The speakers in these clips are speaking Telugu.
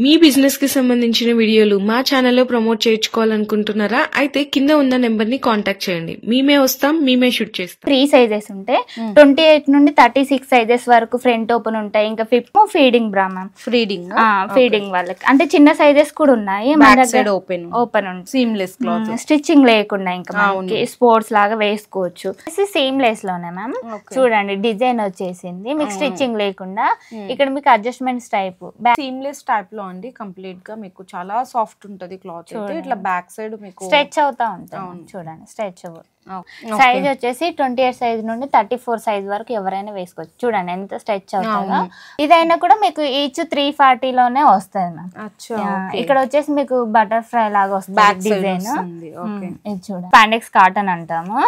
మీ బిజినెస్ కి సంబంధించిన వీడియోలు మా ఛానల్లో ప్రమోట్ చేయించుకోవాలనుకుంటున్నారా? అయితే కింద ఉన్న నెంబర్ ని కాంటాక్ట్ చేయండి. మేమే వస్తాం, మేమే షూట్ చేస్తాం. 3 సైజెస్ ఉంటాయి. 28 నుండి 36 సైజెస్ వరకు ఫ్రంట్ ఓపెన్ ఉంటాయి. ఇంకా 5 ఫీడింగ్ బ్రా మ్యామ్. ఫీడింగ్ వాళ్ళకి అంటే చిన్న సైజెస్ కూడా ఉన్నాయి. మన దగ్గర ఓపెన్ ఉంటుంది. సీమ్లెస్ క్లాత్, స్టిచ్చింగ్ లేకుండా ఇంకా మనకి స్పోర్ట్స్ లాగా వేసుకోవచ్చు. సీమ్లెస్ లోనే మ్యామ్. చూడండి డిజైన్ వచ్చేసింది మీకు స్టిచ్చింగ్ లేకుండా. ఇక్కడ మీకు అడ్జస్ట్మెంట్స్ టైప్ సీమ్లెస్ టైప్ లో అండి. కంప్లీట్ గా మీకు చాలా సాఫ్ట్ ఉంటది క్లాత్. ఇట్లా బ్యాక్ సైడ్ మీకు స్ట్రెచ్ అవుతా ఉంటుంది. చూడండి స్ట్రెచబుల్. సైజ్ వచ్చేసి 28 సైజ్ నుండి 34 సైజ్ వరకు ఎవరైనా వేసుకోవచ్చు. చూడండి ఎంత స్ట్రెచ్ అవుతుందో. ఇదైనా కూడా మీకు ఈచ్ 340 లోనే వస్తుంది మ్యామ్. ఇక్కడ వచ్చేసి మీకు బటర్ఫ్లై లాగా వస్తుంది డిజైన్. ఇది చూడండి స్పాండెక్స్ కాటన్ అంటాము.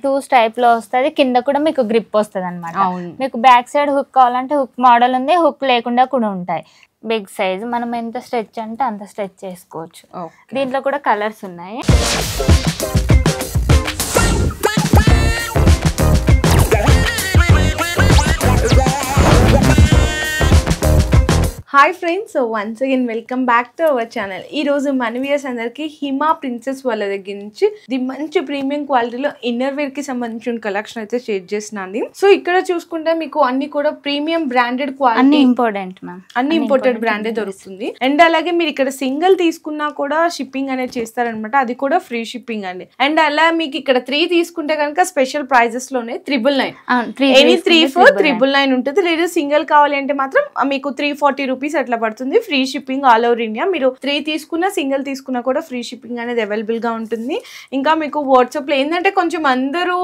2 టైప్ లో వస్తుంది. కింద కూడా మీకు గ్రిప్ వస్తుంది అనమాట. మీకు బ్యాక్ సైడ్ హుక్ కావాలంటే హుక్ మోడల్ ఉంది, హుక్ లేకుండా కూడా ఉంటాయి. బిగ్ సైజ్ మనం ఎంత స్ట్రెచ్ అంటే అంత స్ట్రెచ్ చేసుకోవచ్చు. దీంట్లో కూడా కలర్స్ ఉన్నాయి. Hi friends, so once again welcome back to our channel. ఈ రోజు మన వ్యూయర్స్ అందరికి హిమా ప్రిన్సెస్ వాళ్ళ దగ్గర నుంచి ది మంచి ప్రీమియం క్వాలిటీలో ఇన్నర్ వేర్ కి సంబంధించిన కలెక్షన్ అయితే షేర్ చేస్తున్నాను. సో ఇక్కడ చూసుకుంటే మీకు అన్ని కూడా ప్రీమియం బ్రాండెడ్ క్వాలిటీ, అన్ని ఇంపోర్టెడ్ బ్రాండే దొరుకుతుంది. అండ్ అలాగే మీరు ఇక్కడ సింగిల్ తీసుకున్నా కూడా షిప్పింగ్ అనేది చేస్తారనమాట. అది కూడా ఫ్రీ షిప్పింగ్ అండి. అండ్ అలా మీకు ఇక్కడ 3 తీసుకుంటే కనుక స్పెషల్ ప్రైజెస్ లోనే 999 ఎనీ 3-4 999 ఉంటుంది. లేదా సింగిల్ కావాలి అంటే మాత్రం మీకు 340 రూపీస్ అట్లా పడుతుంది. Free shipping all over India. మీరు 3 తీసుకున్నా సింగిల్ తీసుకున్నా కూడా ఫ్రీ షిప్పింగ్ అనేది అవైలబుల్ గా ఉంటుంది. ఇంకా మీకు వాట్సాప్ లో ఏంటంటే కొంచెం అందరూ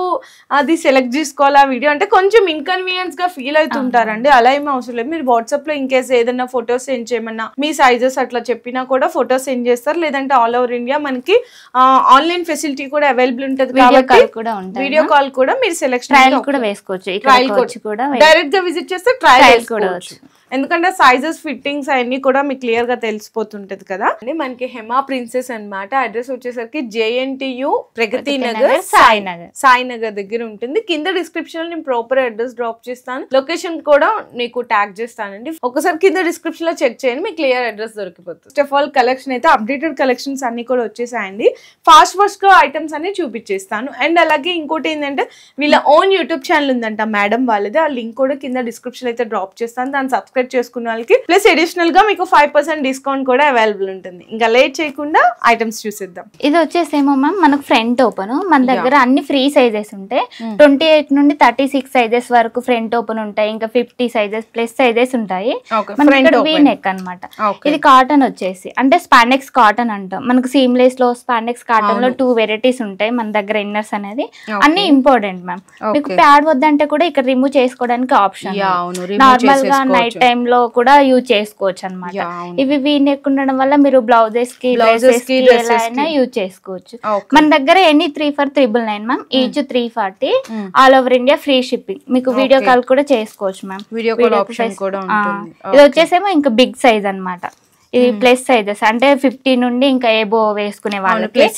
అది సెలెక్ట్ చేసుకోవాలి ఆ వీడియో అంటే కొంచెం ఇన్కన్వీనియన్స్ గా ఫీల్ అవుతుంటారండి. అలా ఏమీ అవసరం లేదు. మీరు వాట్సాప్ లో ఇన్ కేసు ఏదైనా ఫొటోస్ సెండ్ చేయమన్నా మీ సైజెస్ అట్లా చెప్పినా కూడా ఫొటోస్ సెండ్ చేస్తారు. లేదంటే ఆల్ ఓవర్ ఇండియా మనకి ఆన్లైన్ ఫెసిలిటీ కూడా అవైలబుల్ ఉంటుంది. వీడియో కాల్ కూడా మీరు సెలెక్షన్ కూడా వేసుకోవచ్చు. డైరెక్ట్ గా విజిట్ చేస్తే ట్రయల్ కూడా. ఎందుకంటే సైజెస్ ఫిట్టింగ్స్ అవన్నీ కూడా మీకు క్లియర్ గా తెలిసిపోతుంటది కదా. మనకి హెమా ప్రిన్సెస్ అన్నమాట. అడ్రస్ వచ్చేసరికి JNTU ప్రగతి నగర్ సాయినగర్ దగ్గర ఉంటుంది. కింద డిస్క్రిప్షన్ లో నేను ప్రాపర్ అడ్రస్ డ్రాప్ చేస్తాను. లొకేషన్ కూడా మీకు ట్యాగ్ చేస్తానండి. ఒకసారి కింద డిస్క్రిప్షన్ లో చెక్ చేయండి, మీకు క్లియర్ అడ్రస్ దొరికిపోతుంది. ఫస్ట్ ఆఫ్ ఆల్ కలెక్షన్ అయితే అప్డేటెడ్ కలెక్షన్స్ అన్ని కూడా వచ్చేసాయండి. ఫాస్ట్ గా ఐటమ్స్ అన్ని చూపించేస్తాను. అండ్ అలాగే ఇంకోటి ఏంటంటే వీళ్ళ ఓన్ యూట్యూబ్ ఛానల్ ఉందంట మేడం వాళ్ళది. ఆ లింక్ కూడా కింద డిస్క్రిప్షన్ అయితే డ్రాప్ చేస్తాను. దాన్ని సబ్స్క్రైబ్ చేసుకున్న వాళ్ళకి ప్లస్ అడిషనల్ గా మీకు 5% డిస్కౌంట్ కూడా అవైలబుల్ ఉంటుంది. ఇంకా లేట్ చేయకుండా ఐటమ్స్ చూసేద్దాం. ఇది వచ్చేసేమో మ్యామ్ మనకు ఫ్రంట్ ఓపెన్. మన దగ్గర అన్ని ఫ్రీ సైజెస్ ఉంటాయి. 28 నుండి 36 సైజెస్ వరకు ఫ్రంట్ ఓపెన్ ఉంటాయి. ఇంకా 50 సైజెస్ ప్లస్ సైజెస్ ఉంటాయి. వీ నెక్ అనమాట. ఇది కాటన్ వచ్చేసి అంటే స్పాండెక్స్ కాటన్ అంటాం. మనకు సీమ్లెస్ లో స్పాండెక్స్ కాటన్ లో 2 వెరైటీస్ ఉంటాయి మన దగ్గర. ఇన్నర్స్ అనేది అన్ని ఇంపార్టెంట్ మ్యామ్. మీకు ప్యాడ్ వద్దంటే కూడా ఇక్కడ రిమూవ్ చేసుకోవడానికి ఆప్షన్. నార్మల్ గా నైట్ టైమ్ లో కూడా యూజ్ చేసుకోవచ్చు అనమాట. ఇవి వీ నెక్ ఉండడం వల్ల మీరు బ్లౌజెస్ కి యూజ్ చేసుకోవచ్చు. మన దగ్గర any 3 for 999 ma'am. Each 340 all over India free shipping. మీకు వీడియో కాల్ కూడా చేసుకోవచ్చు మ్యామ్. ఇది వచ్చేసేమో ఇంకా బిగ్ సైజ్ అనమాట. ఇది ప్లస్ సైజెస్ అంటే 50 నుండి ఇంకా ఏబో వేసుకునే వాళ్ళకి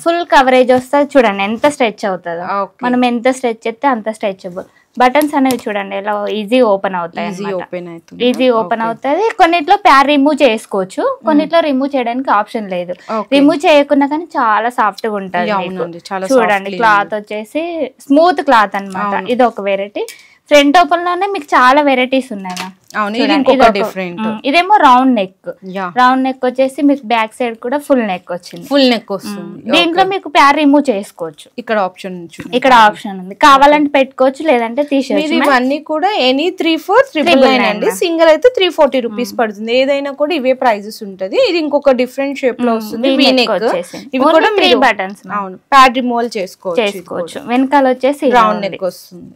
ఫుల్ కవరేజ్ వస్తుంది. చూడండి ఎంత స్ట్రెచ్ అవుతుందో. మనం ఎంత స్ట్రెచ్ చేస్తే అంత స్ట్రెచబుల్. బటన్స్ అనేవి చూడండి ఎలా ఈజీ ఓపెన్ అవుతాయి. ఈజీ ఓపెన్ అవుతుంది. కొన్నిట్లో ప్యార్ రిమూవ్ చేసుకోవచ్చు, కొన్నిట్లో రిమూవ్ చేయడానికి ఆప్షన్ లేదు. రిమూవ్ చేయకుండా కానీ చాలా సాఫ్ట్ గా ఉంటుంది. చూడండి క్లాత్ వచ్చేసి స్మూత్ క్లాత్ అనమాట. ఇది ఒక వెరైటీ. ఫ్రంట్ ఓపెన్ లోనే మీకు చాలా వెరైటీస్ ఉన్నాయి. ఇదేమో రౌండ్ నెక్. రౌండ్ నెక్ వచ్చేసి మీకు బ్యాక్ సైడ్ కూడా ఫుల్ నెక్ వచ్చింది. దీంట్లో మీకు ప్యార్ రిమూవ్ చేసుకోవచ్చు. ఇక్కడ ఆప్షన్ ఉంది. కావాలంటే పెట్టుకోవచ్చు, లేదంటే తీసేయచ్చు. ఇవన్నీ కూడా ఎనీ 3-4 999 అండి. సింగిల్ అయితే 340 రూపీస్ పడుతుంది. ఏదైనా కూడా ఇవే ప్రైజెస్ ఉంటది. ఇది ఇంకొక డిఫరెంట్ షేప్ లో వస్తుంది. ఇవి కూడా 3 బటన్స్. ప్యాడ్ రిమూవల్ చేసుకోవచ్చు. వెనకాల వచ్చేసి రౌండ్ నెక్ వస్తుంది.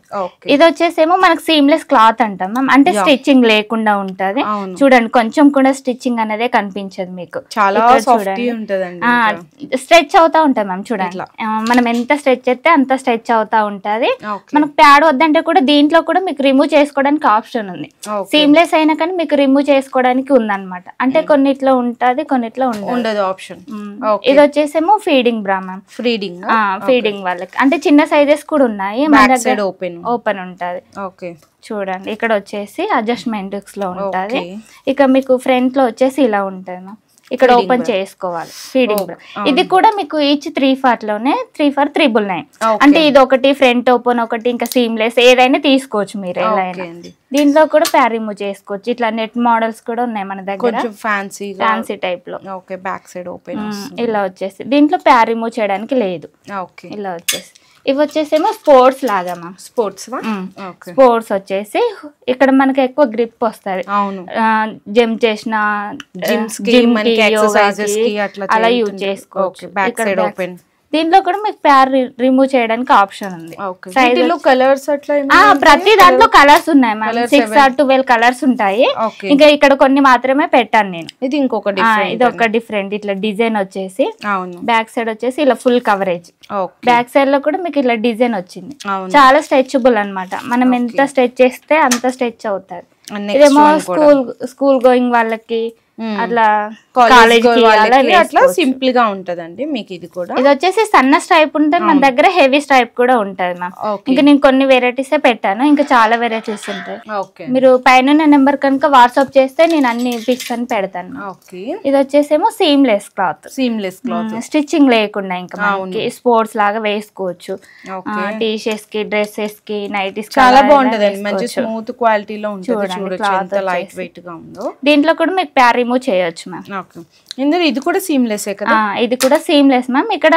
ఇది వచ్చేసేమో మనకు సీమ్లెస్ క్లాత్ అంటాం. అంటే స్టిచ్చింగ్ లేకుండా ఉంటది. చూడండి కొంచెం కూడా స్టిచ్చింగ్ అనేది కనిపించదు మీకు. చాలా స్ట్రెచ్ అవుతా ఉంటాయి మ్యామ్. చూడండి మనం ఎంత స్ట్రెచ్ చేస్తే అంత స్ట్రెచ్ అవుతా ఉంటది. మనకు ప్యాడ్ వద్దంటే కూడా దీంట్లో కూడా మీకు రిమూవ్ చేసుకోవడానికి ఆప్షన్ ఉంది. సీమ్లెస్ అయినా కానీ మీకు రిమూవ్ చేసుకోవడానికి ఉందన్నమాట. అంటే కొన్నిట్లో ఉంటది, కొన్నిట్లో ఉండదు ఆప్షన్. ఇది వచ్చేసేమో ఫీడింగ్ బ్రా మ్యామ్. ఫీడింగ్ వాళ్ళకి అంటే చిన్న సైజెస్ కూడా ఉన్నాయి. మన దగ్గర ఓపెన్ ఉంటది. చూడండి ఇక్కడ వచ్చేసి అడ్జస్ట్మెంట్ లో ఉంటది. ఇక మీకు ఫ్రంట్ లో వచ్చేసి ఇలా ఉంటది మ్యామ్. ఇక్కడ ఓపెన్ చేసుకోవాలి ఫీడింగ్. ఇది కూడా మీకు ఈచ్ 3/4 లోనే 3 for 999. అంటే ఇది ఒకటి ఫ్రంట్ ఓపెన్, ఒకటి ఇంకా సీమ్లెస్ ఏదైనా తీసుకోవచ్చు మీరు ఎలా అయినా. దీంట్లో కూడా ప్యాడ్ రిమూవ్ చేసుకోవచ్చు. ఇట్లా నెట్ మోడల్స్ కూడా ఉన్నాయి మన దగ్గర, ఫ్యాన్సీ టైప్ లో. బ్యాక్ సైడ్ ఓపెన్ ఇలా వచ్చేసి దీంట్లో ప్యాడ్ రిమూవ్ చేయడానికి లేదు. ఇలా వచ్చేసి ఇవి వచ్చేసేమో స్పోర్ట్స్ లాగా మ్యామ్. స్పోర్ట్స్ వచ్చేసి ఇక్కడ మనకి ఎక్కువ గ్రిప్ వస్తుంది. జిమ్ చేసిన అలా యూజ్ చేసుకోవచ్చు. దీంట్లో కూడా మీకు ప్యార్ రిమూవ్ చేయడానికి ఆప్షన్ ఉంది. కలర్స్ అట్లా ప్రతి దాంట్లో కలర్స్ ఉన్నాయి మ్యామ్. 6 or 12 కలర్స్ ఉంటాయి. ఇంకా ఇక్కడ కొన్ని మాత్రమే పెట్టాను నేను. ఇది ఇది ఒక డిఫరెంట్ ఇట్లా డిజైన్ వచ్చేసి బ్యాక్ సైడ్ వచ్చేసి ఇలా ఫుల్ కవరేజ్. బ్యాక్ సైడ్ లో కూడా మీకు ఇట్లా డిజైన్ వచ్చింది. చాలా స్ట్రెచబుల్ అన్నమాట. మనం ఎంత స్ట్రెచ్ చేస్తే అంత స్ట్రెచ్ అవుతుంది. ఇదేమో స్కూల్ గోయింగ్ వాళ్ళకి, అట్లా కాలేజ్ అట్లా సింపుల్ గా ఉంటదండి. మీకు ఇది కూడా ఇది వచ్చేసి సన్న స్ట్రైప్ ఉంటుంది మన దగ్గర, హెవీ స్ట్రైప్ కూడా ఉంటది మ్యామ్. ఇంకా నేను కొన్ని వెరైటీస్ పెట్టాను, ఇంకా చాలా వెరైటీస్ ఉంటాయి. మీరు పైన నెంబర్ కనుక వాట్సాప్ చేస్తే నేను అన్ని పిక్స్ అని పెడతాను. ఇది వచ్చేసేమో సీమ్లెస్ క్లాత్, స్టిచ్చింగ్ లేకుండా ఇంకా మనకి స్పోర్ట్స్ లాగా వేసుకోవచ్చు. టీ షర్ట్స్ కి, డ్రెస్సెస్ కి, నైటీస్ చాలా బాగుంటది. మంచి స్మూత్ క్వాలిటీలో ఉంటుంది. క్లాత్ లైట్ వెయిట్ గా ఉందో. దీంట్లో కూడా మీకు ప్యాడ్ రిమూవ్ చేయొచ్చు మ్యామ్. ఇది కూడా సీమ్లెస్ కదా? ఇది కూడా సీమ్లెస్ మ్యామ్. ఇక్కడ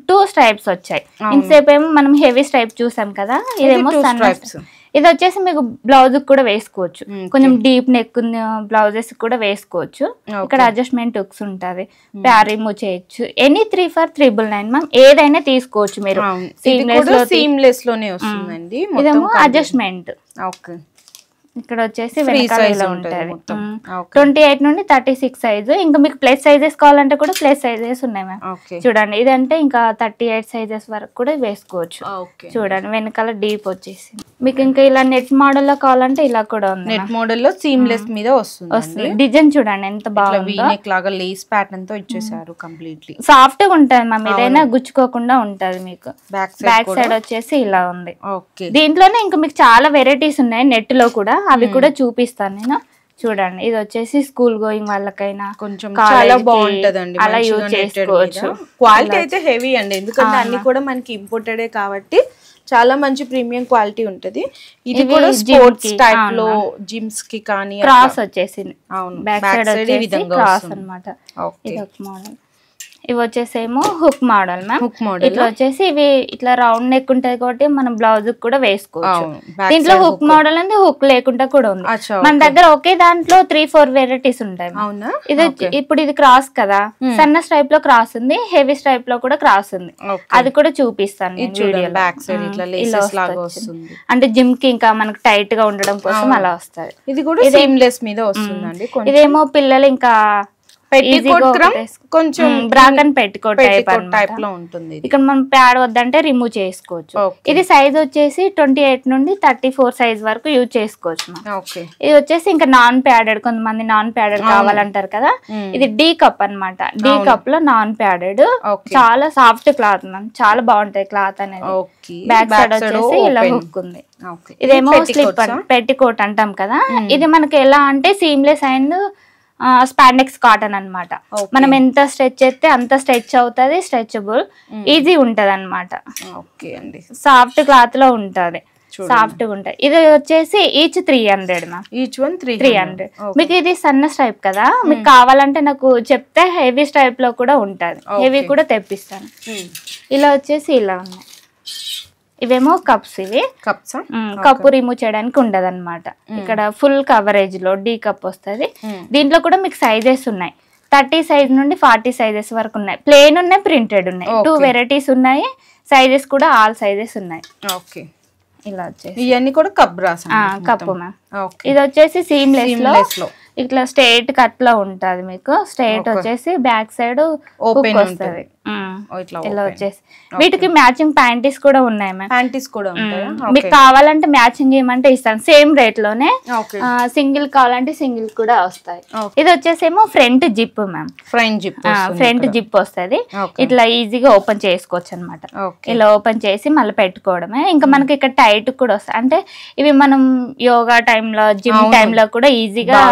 2 స్ట్రైప్స్ వచ్చాయి. ఇంతసేపు ఏమో మనం హెవీ స్ట్రైప్ చూసాం కదా, ఇదేమో స్ట్రైప్స్. ఇది వచ్చేసి మీకు బ్లౌజ్ కూడా వేసుకోవచ్చు. కొంచెం డీప్ నెక్ బ్లౌజెస్ కూడా వేసుకోవచ్చు. ఇక్కడ అడ్జస్ట్మెంట్ హుక్స్ ఉంటది. ప్యాడ్ రిమూవ్ చేయొచ్చు. Any 3 for 999 ma'am. ఏదైనా తీసుకోవచ్చు మీరు. సీమ్లెస్ లోనే వస్తుందండి. ఇదేమో అడ్జస్ట్మెంట్. ఇక్కడ వచ్చేసి వెనకాల ఇలా ఉంటది. 28 నుండి 36 సైజు. ఇంకా మీకు ప్లస్ సైజెస్ కావాలంటే కూడా ప్లస్ సైజెస్ ఉన్నాయి మ్యామ్. చూడండి ఇదంటే ఇంకా 38 సైజెస్ వరకు కూడా వేసుకోవచ్చు. చూడంండి వెనకాల డీప్ వచ్చేసి. మీకు ఇంకా ఇలా నెట్ మోడల్ లో కావాలంటే ఇలా కూడా ఉంది. నెట్ మోడల్ లో సీమ్లెస్ మీద వస్తుంది. డిజైన్ చూడండి ఎంత బాగుందో. లాగా లేస్ ప్యాటర్న్ తో ఇచ్చేసారు. కంప్లీట్లీ సాఫ్ట్ గా ఉంటది మ్యామ్. ఏదైనా గుచ్చుకోకుండా ఉంటది. మీకు బ్యాక్ సైడ్ వచ్చేసి ఇలా ఉంది. దీంట్లోనే ఇంకా మీకు చాలా వెరైటీస్ ఉన్నాయి నెట్ లో కూడా. అవి కూడా చూపిస్తాను నేను. చూడండి ఇది వచ్చేసి స్కూల్ గోయింగ్ వాళ్ళకైనా కొంచెం చాలా బాగుంటదండి. అలా యూజ్ చేసుకోవచ్చు. క్వాలిటీ అయితే హెవీ అండి, ఎందుకంటే అన్ని కూడా మనకి ఇంపోర్టెడే కాబట్టి చాలా మంచి ప్రీమియం క్వాలిటీ ఉంటది. ఇది కూడా స్పోర్ట్స్ టైప్ లో జిమ్స్ కి కానీ క్రాస్ వచ్చేసింది. బ్యాక్ సైడ్ వచ్చేసి క్రాస్ అన్నమాట. ఇది ఒక మోడల్. ఇవి వచ్చేసేమో hook model ma'am. Hook model ఇట్లా వచ్చేసి ఇవి ఇట్లా రౌండ్ నెక్ ఉంటది కాబట్టి మనం బ్లౌజ్ కూడా వేసుకోవచ్చు. దీంట్లో హుక్ మోడల్ అంటే హుక్ లేకుండా కూడా ఉంది మన దగ్గర. ఒకే దాంట్లో 3-4 వెరైటీస్ ఉంటాయి. ఇది ఇప్పుడు ఇది క్రాస్ కదా, సన్న స్ట్రైప్ లో క్రాస్ ఉంది, హెవీ స్ట్రైప్ లో కూడా క్రాస్ ఉంది. అది కూడా చూపిస్తాను అంటే జిమ్ కి ఇంకా మనకు టైట్ గా ఉండడం కోసం అలా వస్తుంది. ఇది కూడా సీమ్లెస్ మీద వస్తుందండి. ఇదేమో పిల్లలు ఇంకా కొంచెం బ్రాకన్ పెట్టుకోట్ టైప్ లో ఉంటుంది. ఇక్కడ మనం ప్యాడ్ వద్దంటే రిమూవ్ చేసుకోవచ్చు. ఇది సైజ్ వచ్చేసి 28 నుండి 34 సైజ్ వరకు యూజ్ చేసుకోవచ్చు. ఇది వచ్చేసి ఇంకా నాన్ ప్యాడెడ్, కొంతమంది నాన్ ప్యాడెడ్ కావాలంటారు కదా. ఇది డీ కప్ అన్నమాట. డీ కప్ లో నాన్ ప్యాడెడ్, చాలా సాఫ్ట్ క్లాత్ మ్యామ్. చాలా బాగుంటది క్లాత్ అనేది. బ్యాక్ సైడ్ వచ్చేసి ఇలా హుక్ ఉంది. ఇదేమో స్లిప్ పెట్టికోట్ అంటాం కదా. ఇది మనకి ఎలా అంటే సీమ్లెస్ అండ్ స్పాండెక్స్ కాటన్ అన్నమాట. మనం ఎంత స్ట్రెచ్ చేస్తే అంత స్ట్రెచ్ అవుతుంది. స్ట్రెచబుల్, ఈజీ ఉంటది అన్నమాట. సాఫ్ట్ క్లాత్ లో ఉంటది, సాఫ్ట్ గా ఉంటది. ఇది వచ్చేసి ఈచ్ 300 మ్యామ్. Each one 300. మీకు ఇది సన్న స్ట్రైప్ కదా, మీకు కావాలంటే నాకు చెప్తే హెవీ స్ట్రైప్ లో కూడా ఉంటది. హెవీ కూడా తెప్పిస్తాను. ఇలా వచ్చేసి ఇలా ఉన్నాయి. ఇవేమో కప్స్. ఇవి కప్పు రిమూవ్ చేయడానికి ఉండదు అనమాట. ఇక్కడ ఫుల్ కవరేజ్ లో డీ కప్ వస్తుంది. దీంట్లో కూడా మీకు సైజెస్ ఉన్నాయి. 30 సైజ్ నుండి 40 సైజెస్ వరకు ఉన్నాయి. ప్లేన్ ఉన్నాయి, ప్రింటెడ్ ఉన్నాయి. 2 వెరైటీస్ ఉన్నాయి. సైజెస్ కూడా ఆల్ సైజెస్ ఉన్నాయి. ఇలా వచ్చేసి ఇవన్నీ కూడా కప్ బ్రాస్ కప్పు మ్యామ్. ఇది వచ్చేసి సీమ్లెస్ లో ఇట్లా స్ట్రైట్ కట్ లో ఉంటది మీకు. స్ట్రైట్ వచ్చేసి బ్యాక్ సైడ్ ఓపెన్ వస్తుంది ఇలా వచ్చేసి. వీటికి మ్యాచింగ్ ప్యాంటీస్ కూడా ఉన్నాయి మ్యామ్. ప్యాంటీస్ కూడా ఉంటాయా? మీకు కావాలంటే మ్యాచింగ్ ఏమంటే ఇస్తాను, సేమ్ రేట్ లోనే. సింగిల్ కావాలంటే సింగిల్ కూడా వస్తాయి. ఇది వచ్చేసేమో front zip ma'am. Front zip వస్తుంది. ఇట్లా ఈజీగా ఓపెన్ చేసుకోవచ్చు అనమాట. ఇలా ఓపెన్ చేసి మళ్ళీ పెట్టుకోవడమే. ఇంకా మనకి ఇక్కడ టైట్ కూడా వస్తాయి. అంటే ఇవి మనం యోగా టైంలో జిమ్ టైంలో కూడా ఈజీగా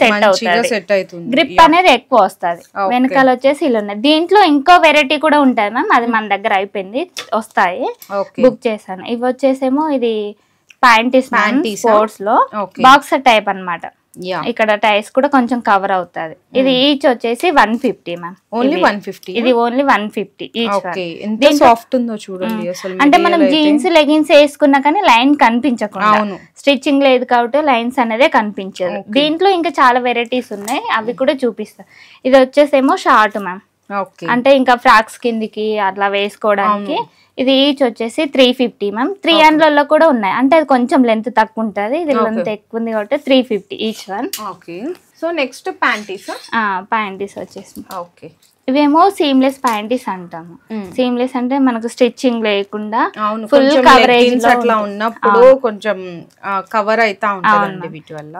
సెట్ అవుతుంది. గ్రిప్ అనేది ఎక్కువ వస్తుంది. వెనకాల వచ్చేసి ఇలా ఉన్నాయి. దీంట్లో ఇంకో వెరైటీ కూడా ఉంటాయి మ్యామ్, అది మన దగ్గర అయిపోయింది, వస్తాయి, బుక్ చేశాను. ఇవి వచ్చేసేమో ఇది ప్యాంటీస్ స్పోర్ట్స్ లో బాక్సర్ టైప్ అన్నమాట. ఇక్కడ టైర్స్ కూడా కొంచెం కవర్ అవుతుంది. ఇది ఈచ్ వచ్చేసి 150 మ్యామ్. ఓన్లీ 150. ఇది ఓన్లీ 150 ఈచ్. చూడండి అంటే మనం జీన్స్ లెగిన్స్ వేసుకున్నా కానీ లైన్ కనిపించకుండా, స్టిచ్చింగ్ లేదు కాబట్టి లైన్స్ అనేదే కనిపించదు. దీంట్లో ఇంకా చాలా వెరైటీస్ ఉన్నాయి, అవి కూడా చూపిస్తా. ఇది వచ్చేసేమో షార్ట్ మ్యామ్. అంటే ఇంకా ఫ్రాక్స్ కిందికి అట్లా వేసుకోవడానికి. ఇది ఈచ్ వచ్చేసి 350 మ్యామ్. 300 కూడా ఉన్నాయి. అంటే అది కొంచెం లెంత్ తక్కువ ఉంటుంది, ఇది లెంత్ ఎక్కువ ఉంది కాబట్టి 350 each one. So next panties వచ్చేసి ఇవేమో సీమ్లెస్ ప్యాంటీస్ అంటాము. సీమ్లెస్ అంటే మనకు స్టిచ్చింగ్ లేకుండా ఫుల్ కవరేజ్ అట్లా ఉన్నప్పుడు కొంచెం కవర్ అయితా ఉంటుంది వీటి వల్ల.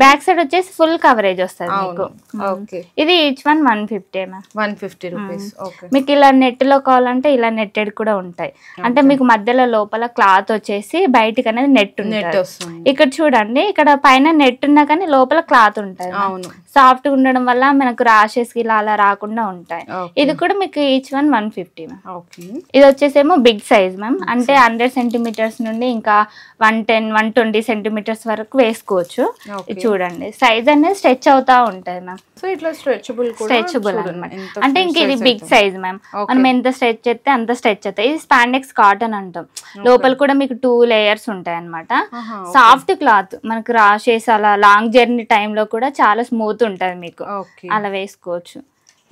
బ్యాక్ సైడ్ వచ్చేసి ఫుల్ కవరేజ్ వస్తుంది మీకు. ఇది ఈచ్ వన్ 150 మ్యామ్. 150 రూపీస్. మీకు ఇలా నెట్ లో కావాలంటే ఇలా నెట్టెడ్ కూడా ఉంటాయి. అంటే మీకు మధ్యలో లోపల క్లాత్ వచ్చేసి బయటికి అనేది నెట్ ఉంటుంది. ఇక్కడ చూడండి, ఇక్కడ పైన నెట్ ఉన్నా కానీ లోపల క్లాత్ ఉంటుంది. సాఫ్ట్ ఉండడం వల్ల మనకు ర్యాషెస్ ఇలా అలా రాకుండా ఉంటాయి. ఇది కూడా మీకు ఈచ్ వన్ 150 మ్యామ్. ఇది వచ్చేసేమో బిగ్ సైజ్ మ్యామ్. అంటే 100 సెంటీమీటర్స్ నుండి ఇంకా 110-120 సెంటీమీటర్స్ వరకు వేసుకోవచ్చు. చూడండి సైజ్ అనేది స్ట్రెచ్ అవుతా ఉంటుంది మ్యామ్. సో ఇట్లా స్ట్రెచబుల్ అన్నమాట. అంటే ఇంక ఇది బిగ్ సైజ్ మ్యామ్. మనం ఎంత స్ట్రెచ్ చేస్తే అంత స్ట్రెచ్ అవుతాయి. ఇది స్పాండెక్స్ కాటన్ అంటాం. లోపల కూడా మీకు 2 లేయర్స్ ఉంటాయి అనమాట. సాఫ్ట్ క్లాత్, మనకు రాషెస్ అలా లాంగ్ జర్నీ టైంలో కూడా చాలా స్మూత్ ఉంటుంది మీకు, అలా వేసుకోవచ్చు.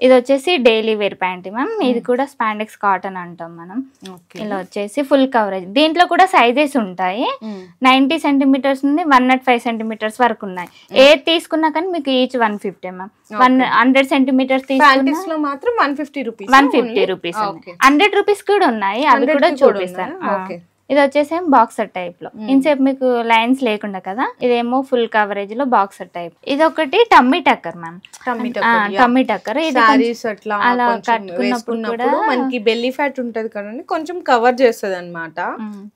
ఇది వచ్చేసి డైలీ వేర్ ప్యాంట్ మ్యామ్. ఇది కూడా స్పాండెక్స్ కాటన్ అంటాం మనం. ఇలా వచ్చేసి ఫుల్ కవరేజ్. దీంట్లో కూడా సైజెస్ ఉంటాయి. 90 సెంటీమీటర్స్ నుండి 105 సెంటీమీటర్స్ వరకు ఉన్నాయి. ఏది తీసుకున్నా కానీ మీకు ఈచ్ 150 మ్యామ్. 100 సెంటీమీటర్స్ తీసుకున్నా మాత్రం 150 రూపీస్. 150 రూపీస్. 100 రూపీస్ కూడా ఉన్నాయి, అవి కూడా చూపిస్తాను. ఇది వచ్చేసి బాక్సర్ టైప్ లో. ఇన్సేపు మీకు లైన్స్ లేకుండా కదా, ఇదేమో ఫుల్ కవరేజ్ లో బాక్సర్ టైప్. ఇది ఒకటి టమ్మీ టక్కర్ మ్యామ్. టమ్మీ టక్కర్ అలా కట్టుకున్నప్పుడు కూడా మనకి బెల్లీ ఫ్యాట్ ఉంటది కదండి, కొంచెం కవర్ చేస్తుంది అనమాట.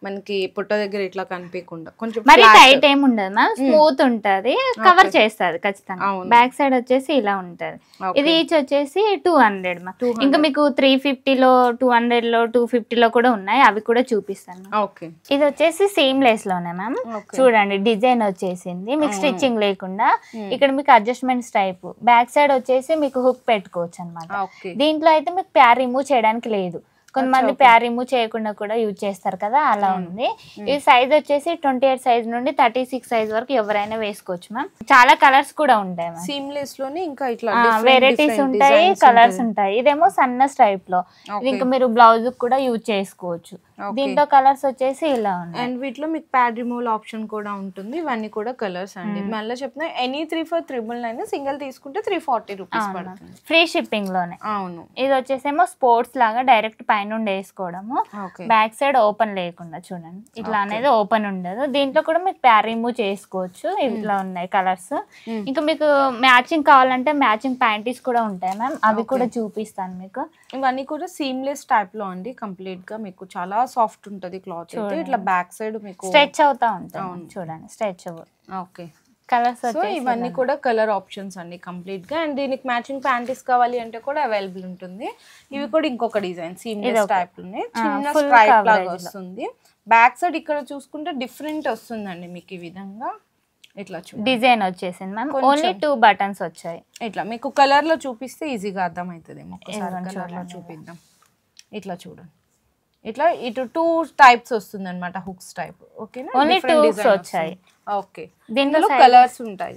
మనకి పుట్ట దగ్గర ఇట్లా కనిపించకుండా కొంచెం మరి టైట్ ఏమి ఉండదు మ్యామ్, స్మూత్ ఉంటది, కవర్ చేస్తుంది ఖచ్చితంగా. బ్యాక్ సైడ్ వచ్చేసి ఇలా ఉంటది. ఇది ఈచ్ వచ్చేసి 200 మ్యామ్. ఇంకా మీకు 350 లో 200 లో 250 లో కూడా ఉన్నాయి, అవి కూడా చూపిస్తాను. ఇది వచ్చేసి సీమ్లెస్ లోనే మ్యామ్. చూడండి డిజైన్ వచ్చేసింది మీకు స్టిచ్చింగ్ లేకుండా. ఇక్కడ మీకు అడ్జస్ట్మెంట్స్ టైప్. బ్యాక్ సైడ్ వచ్చేసి మీకు హుక్ పెట్టుకోవచ్చు అనమాట. దీంట్లో అయితే మీకు ప్యార్ రిమూవ్ చేయడానికి లేదు. కొంతమంది ప్యార్ రిమూవ్ చేయకుండా కూడా యూజ్ చేస్తారు కదా, అలా ఉంది. ఇది సైజ్ వచ్చేసి 28 సైజ్ నుండి 36 సైజ్ వరకు ఎవరైనా వేసుకోవచ్చు మ్యామ్. చాలా కలర్స్ కూడా ఉంటాయి మ్యామ్. సీమ్లెస్ లోనే ఇంకా ఇట్లా వెరైటీస్ ఉంటాయి, కలర్స్ ఉంటాయి. ఇదేమో సన్నస్ టైప్ లో. ఇది ఇంకా మీరు బ్లౌజ్ కూడా యూజ్ చేసుకోవచ్చు. దీంట్లో కలర్స్ వచ్చేసి ఇలా ఉన్నాయి. అండ్ వీటిలో మీకు ప్యాడ్ రిమూవల్ ఆప్షన్ కూడా ఉంటుంది. ఇవన్నీ కూడా కలర్స్ అండి. మళ్ళీ చెప్తున్నా ఎనీ 3 for 999, సింగిల్ తీసుకుంటే 340 రూపీస్ పడుతుంది, ఫ్రీ షిప్పింగ్ లోనే. అవును. ఇది వచ్చేసేమో స్పోర్ట్స్ లాగా డైరెక్ట్ పైన వేసుకోవడము. బ్యాక్ సైడ్ ఓపెన్ లేకుండా చూడండి, ఇట్లా అనేది ఓపెన్ ఉండదు. దీంట్లో కూడా మీకు ప్యార్ రిమూవ్ చేసుకోవచ్చు. ఇట్లా ఉన్నాయి కలర్స్. ఇంకా మీకు మ్యాచింగ్ కావాలంటే మ్యాచింగ్ ప్యాంటీస్ కూడా ఉంటాయి మ్యామ్, అవి కూడా చూపిస్తాను మీకు. ఇవన్నీ కూడా సీమ్లెస్ టైప్ లో అండి. కంప్లీట్ గా మీకు చాలా సాఫ్ట్ ఉంటది క్లాత్. ఇట్లా బ్యాక్ సైడ్ మీకు స్ట్రెచ్ అవుతా ఉంటుంది చూడండి, స్ట్రెచబుల్. ఓకే. కలర్స్ ఇవన్నీ కూడా కలర్ ఆప్షన్స్ అండి కంప్లీట్ గా. అండ్ దీనికి మ్యాచింగ్ ప్యాంటీస్ కావాలి అంటే కూడా అవైలబుల్ ఉంటుంది. ఇవి కూడా ఇంకొక డిజైన్ సీమ్లెస్ టైప్ లోనే చిన్న స్ట్రైప్ లాగా వస్తుంది. బ్యాక్ సైడ్ ఇక్కడ చూసుకుంటే డిఫరెంట్ వస్తుందండి మీకు. ఈ విధంగా ఇట్లా డిజైన్ వచ్చేసింది మ్యామ్. ఓన్లీ 2 బటన్స్ వచ్చాయి. ఇట్లా మీకు కలర్ లో చూపిస్తే ఈజీగా అర్థం అవుతుంది. ఒకసారి కలర్ లో చూపిద్దాం. ఇట్లా చూడండి, ఇట్లా ఇటు 2 టైప్స్ వస్తుంది అనమాట, హుక్స్ టైప్. ఓకేనా, ఓన్లీ 2 వచ్చాయి. ఓకే, దీంట్లో కలర్స్ ఉంటాయి.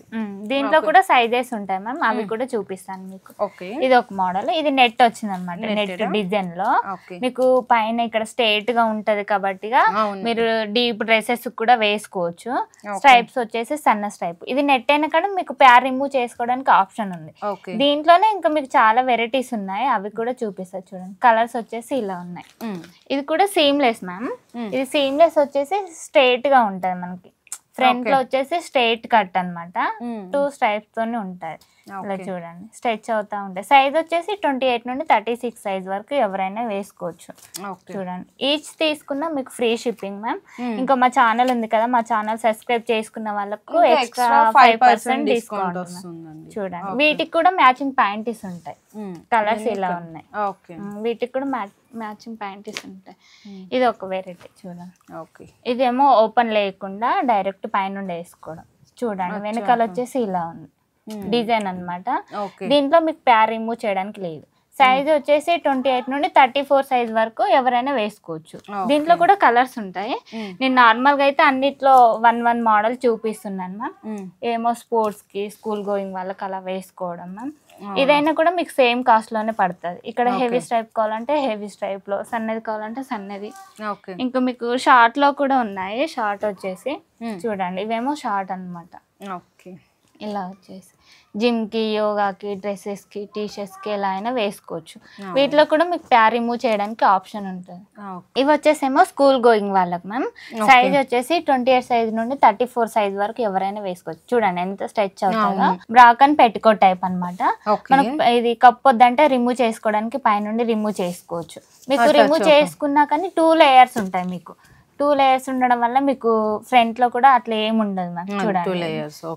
దీంట్లో కూడా సైజెస్ ఉంటాయి మ్యామ్, అవి కూడా చూపిస్తాను మీకు. ఓకే, ఇది ఒక మోడల్, ఇది నెట్ వచ్చింది అనమాట. నెట్ డిజైన్ లో మీకు పైన ఇక్కడ స్ట్రైట్ గా ఉంటది కాబట్టి మీరు డీప్ డ్రెస్సెస్ కూడా వేసుకోవచ్చు. స్ట్రైప్స్ వచ్చేసి సన్న స్ట్రైప్. ఇది నెట్ అయినా కానీ మీకు ప్యార్ రిమూవ్ చేసుకోవడానికి ఆప్షన్ ఉంది. దీంట్లోనే ఇంకా మీకు చాలా వెరైటీస్ ఉన్నాయి, అవి కూడా చూపిస్తా చూడండి. కలర్స్ వచ్చేసి ఇలా ఉన్నాయి. ఇది కూడా సీమ్లెస్ మ్యామ్. ఇది సీమ్లెస్ వచ్చేసి స్ట్రైట్ గా ఉంటది మనకి. ఫ్రంట్ లో వచ్చేసి స్ట్రైట్ కట్ అన్నమాట. 2 స్ట్రైప్స్ తోనే ఉంటాయి. ఇలా చూడండి స్ట్రెచ్ అవుతా ఉంటాయి. సైజ్ వచ్చేసి 28 నుండి 36 సైజ్ వరకు ఎవరైనా వేసుకోవచ్చు. చూడండి ఈచ్ తీసుకున్నా మీకు ఫ్రీ షిప్పింగ్ మ్యామ్. ఇంకా మా ఛానల్ ఉంది కదా, మా ఛానల్ సబ్స్క్రైబ్ చేసుకున్న వాళ్ళకు ఎక్స్ట్రా 5% డిస్కౌంట్ వస్తుంది. చూడండి వీటికి కూడా మ్యాచింగ్ ప్యాంటీస్ ఉంటాయి. కలర్స్ ఇలా ఉన్నాయి. వీటికి కూడా మ్యాచింగ్ ప్యాంటీస్ ఉంటాయి. ఇది ఒక వెరైటీ చూడండి. ఓకే, ఇదేమో ఓపెన్ లేకుండా డైరెక్ట్ పైనుండి వేసుకోవడం. చూడండి వెనకాల వచ్చేసి ఇలా ఉంది డిజైన్ అన్నమాట. దీంట్లో మీకు ప్యార్ రిమూవ్ చేయడానికి లేదు. సైజ్ వచ్చేసి 28 నుండి 34 సైజ్ వరకు ఎవరైనా వేసుకోవచ్చు. దీంట్లో కూడా కలర్స్ ఉంటాయి. నేను నార్మల్ గా అయితే అన్నిట్లో 1 మోడల్ చూపిస్తున్నాను మ్యామ్. ఏమో స్పోర్ట్స్ కి స్కూల్ గోయింగ్ వాళ్ళకి అలా వేసుకోవడం మ్యామ్. ఇదైనా కూడా మీకు సేమ్ కాస్ట్ లోనే పడుతుంది. ఇక్కడ హెవీ స్ట్రైప్ కావాలంటే హెవీ స్ట్రైప్ లో, సన్నది కావాలంటే సన్నది. ఇంకా మీకు షార్ట్ లో కూడా ఉన్నాయి. షార్ట్ వచ్చేసి చూడండి ఇవేమో షార్ట్ అన్నమాట. ఇలా వచ్చేసి జిమ్ కి, యోగాకి, డ్రెస్సెస్ కి, టీషర్ట్స్ కి ఎలా అయినా వేసుకోవచ్చు. వీటిలో కూడా మీకు ప్యార్ రిమూవ్ చేయడానికి ఆప్షన్ ఉంటుంది. ఇవి వచ్చేసేమో స్కూల్ గోయింగ్ వాళ్ళకి మ్యామ్. సైజ్ వచ్చేసి 28 సైజ్ నుండి 34 సైజ్ వరకు ఎవరైనా వేసుకోవచ్చు. చూడండి ఎంత స్ట్రెచ్ అవుతుందో. బ్రాకన్ పెట్టుకోట్ టైప్ అన్నమాట. మనకు ఇది కప్ వద్దంటే రిమూవ్ చేసుకోవడానికి పైనుండి రిమూవ్ చేసుకోవచ్చు. మీకు రిమూవ్ చేసుకున్నా కానీ 2 లేయర్స్ ఉంటాయి. మీకు 2 లేయర్స్ ఉండడం వల్ల మీకు ఫ్రంట్ లో కూడా అట్లా ఏమి ఉండదు మ్యామ్. చూడండి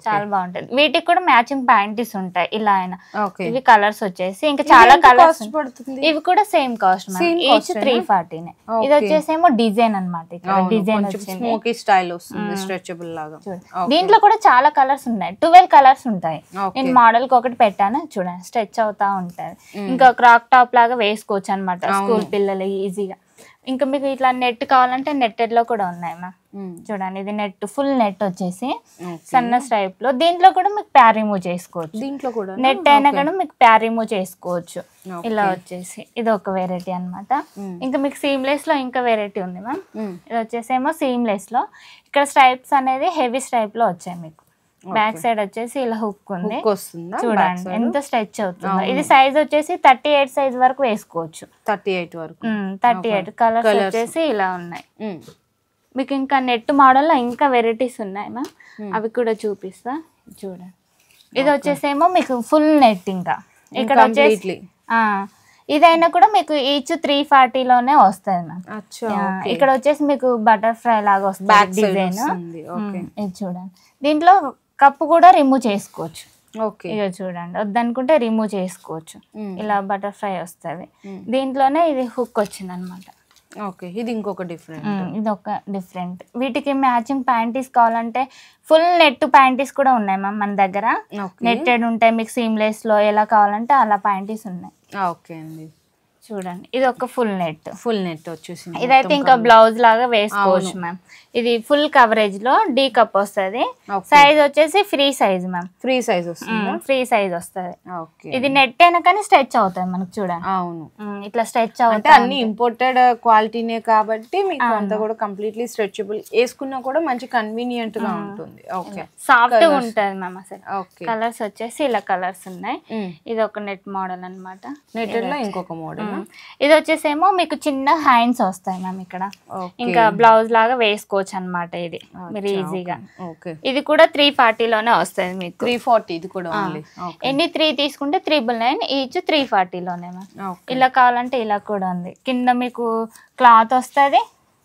చాలా బాగుంటది. వీటికి కూడా మ్యాచింగ్ ప్యాంటీస్ ఉంటాయి ఇలా అయినా. ఇవి కలర్స్ వచ్చేసి ఇంకా చాలా కలర్స్. ఇవి కూడా సేమ్ కాస్ట్ మ్యామ్. ఈచ్ 340. ఇది వచ్చేసేమో డిజైన్ అన్నమాట. ఇక్కడ డిజైన్ స్మోకీ స్టైల్ వస్తుంది, స్ట్రెచబుల్ లాగా. దీంట్లో కూడా చాలా కలర్స్ ఉన్నాయి. 12 కలర్స్ ఉంటాయి. నేను మోడల్ కి ఒకటి పెట్టాను చూడండి. స్ట్రెచ్ అవుతా ఉంటది. ఇంకా క్రాక్ టాప్ లాగా వేసుకోవచ్చు అన్నమాట స్కూల్ పిల్లలు ఈజీగా. ఇంకా మీకు ఇట్లా నెట్ కావాలంటే నెట్టెడ్ లో కూడా ఉన్నాయి మ్యామ్. చూడండి ఇది నెట్, ఫుల్ నెట్ వచ్చేసి సన్న స్ట్రైప్ లో. దీంట్లో కూడా మీకు ప్యార్ రిమూవ్ చేసుకోవచ్చు. దీంట్లో కూడా నెట్ అయినా కూడా మీకు ప్యార్ రిమూవ్ చేసుకోవచ్చు. ఇలా వచ్చేసి ఇది ఒక వెరైటీ అన్నమాట. ఇంకా మీకు సీమ్లెస్ లో ఇంకా వెరైటీ ఉంది మ్యామ్. ఇది వచ్చేసేమో సీమ్లెస్ లో ఇక్కడ స్ట్రైప్స్ అనేది హెవీ స్ట్రైప్ లో వచ్చాయి మీకు. బ్యాక్ సైడ్ వచ్చేసి ఇలా హుక్ ఉంది. చూడండి ఎంత స్ట్రెచ్ అవుతుందో. ఇది సైజ్ వచ్చేసి 38 సైజ్ వరకు వేసుకోవచ్చు. 38 వరకు. 38 కలర్స్ వచ్చేసి ఇలా ఉన్నాయి. మీకు ఇంకా నెట్ మోడల్ లో ఇంకా వెరైటీస్ ఉన్నాయి మ్యామ్, అవి కూడా చూపిస్తా. చూడండి ఇది వచ్చేసేమో మీకు ఫుల్ నెట్. ఇంకా ఇక్కడ వచ్చేసి ఇదైనా కూడా మీకు ఈచ్ 340 లోనే వస్తుంది మ్యామ్. ఇక్కడ వచ్చేసి మీకు బటర్ఫ్లై లాగా వస్తుంది డిజైన్. ఇది చూడండి. దీంట్లో కప్పు కూడా రిమూవ్ చేసుకోవచ్చు. ఇక చూడండి వద్దనుకుంటే రిమూవ్ చేసుకోవచ్చు. ఇలా బటర్ఫ్లై వస్తుంది. దీంట్లోనే ఇది హుక్ వచ్చింది అనమాట. ఇది ఇంకొక డిఫరెంట్. ఇది ఒక డిఫరెంట్. వీటికి మ్యాచింగ్ ప్యాంటీస్ కావాలంటే ఫుల్ నెట్ ప్యాంటీస్ కూడా ఉన్నాయి మ్యామ్ మన దగ్గర. నెట్టెడ్ ఉంటాయి మీకు సీమ్లెస్ లో ఎలా కావాలంటే అలా ప్యాంటీస్ ఉన్నాయి. ఓకే అండి చూడండి ఇది ఒక ఫుల్ నెట్ వచ్చేసి. ఇదైతే ఇంకా బ్లౌజ్ లాగా వేసుకోవచ్చు మ్యామ్. ఇది ఫుల్ కవరేజ్ లో డీ కప్ వస్తుంది. సైజ్ వచ్చేసి free size ma'am. Free size వస్తుంది. ఇది నెట్ అయినా కానీ స్ట్రెచ్ అవుతాయి మనకు. చూడండి అవును ఇట్లా స్ట్రెచ్ అవుతాయి. అన్ని ఇంపోర్టెడ్ క్వాలిటీనే కాబట్టి మీకు అంతా కూడా కంప్లీట్లీ స్ట్రెచబుల్. వేసుకున్నా కూడా మంచి కన్వీనియంట్ గా ఉంటుంది. ఓకే సాఫ్ట్ గా ఉంటుంది మ్యామ్ అసలు. కలర్స్ వచ్చేసి ఇలా కలర్స్ ఉన్నాయి. ఇది ఒక నెట్ మోడల్ అన్నమాట. నెట్టెడ్ లో ఇంకొక మోడల్. ఇది వచ్చేసేమో మీకు చిన్న హ్యాండ్స్ వస్తాయి మ్యామ్ ఇక్కడ. ఇంకా బ్లౌజ్ లాగా వేసుకోవచ్చు అన్నమాట. ఇది మీరు ఈజీగా. ఇది కూడా 340 లోనే వస్తుంది మీకు. 340 ఇది కూడా. ఎన్ని 3 తీసుకుంటే 999 ఈచ్ 340 లోనే మ్యామ్. ఇలా కావాలంటే ఇలా కూడా ఉంది. కింద మీకు క్లాత్ వస్తుంది.